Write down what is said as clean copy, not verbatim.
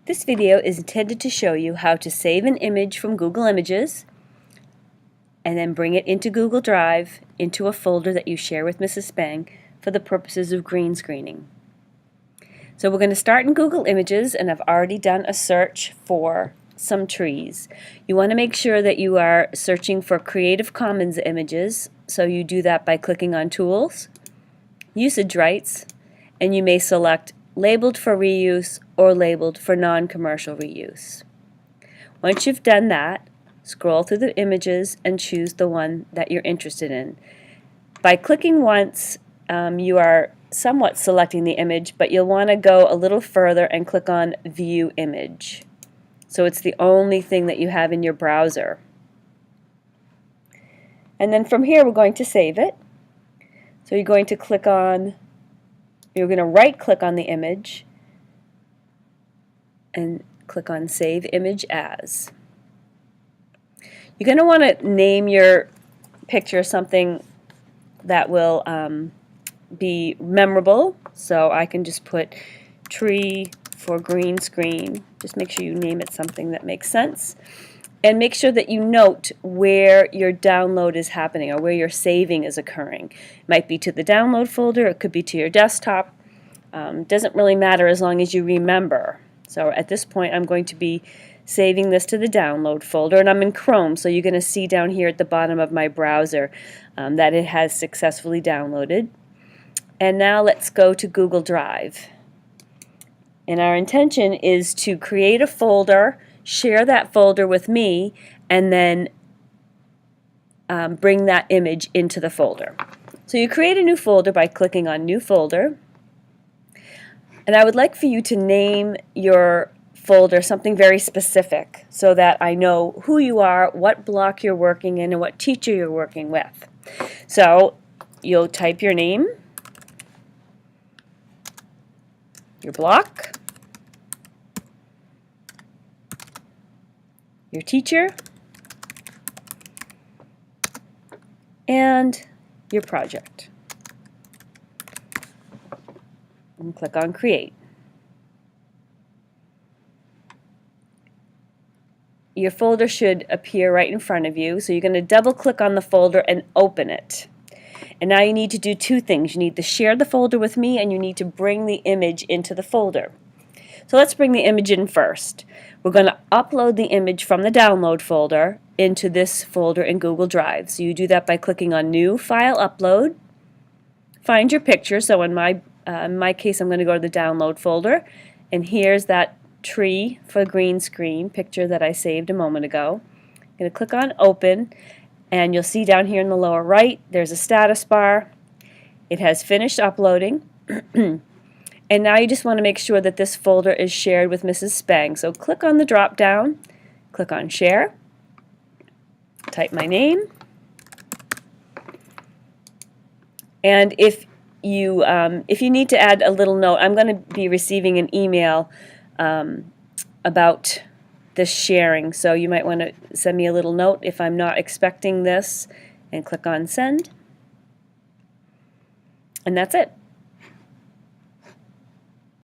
This video is intended to show you how to save an image from Google Images and then bring it into Google Drive into a folder that you share with Mrs. Spang for the purposes of green screening. So we're going to start in Google Images, and I've already done a search for some trees. You want to make sure that you are searching for Creative Commons images, so you do that by clicking on Tools, Usage Rights, and you may select Labeled for Reuse or Labeled for Non-Commercial Reuse. Once you've done that, scroll through the images and choose the one that you're interested in. By clicking once, you are somewhat selecting the image, but you'll want to go a little further and click on View Image. So it's the only thing that you have in your browser. And then from here we're going to save it. So you're going to right click on the image and click on Save Image As. You're going to want to name your picture something that will be memorable. So I can just put tree for green screen. Just make sure you name it something that makes sense. And make sure that you note where your download is happening or where your saving is occurring. It might be to the download folder, it could be to your desktop. Doesn't really matter as long as you remember. So at this point I'm going to be saving this to the download folder, and I'm in Chrome, so you're going to see down here at the bottom of my browser that it has successfully downloaded. And now let's go to Google Drive. And our intention is to create a folder, share that folder with me, and then bring that image into the folder. So you create a new folder by clicking on New Folder. And I would like for you to name your folder something very specific so that I know who you are, what block you're working in, and what teacher you're working with. So you'll type your name, your block, your teacher, and your project. And click on Create. Your folder should appear right in front of you, so you're going to double click on the folder and open it. And now you need to do two things. You need to share the folder with me, and you need to bring the image into the folder. So let's bring the image in first. We're going to upload the image from the download folder into this folder in Google Drive. So you do that by clicking on New File Upload, find your picture. So in my case I'm going to go to the download folder, and here's that tree for green screen picture that I saved a moment ago. I'm going to click on Open, and you'll see down here in the lower right there's a status bar. It has finished uploading. And now you just want to make sure that this folder is shared with Mrs. Spang. So click on the drop down, click on Share, type my name, and if you need to add a little note, I'm going to be receiving an email about this sharing, so you might want to send me a little note if I'm not expecting this, and click on Send, and that's it.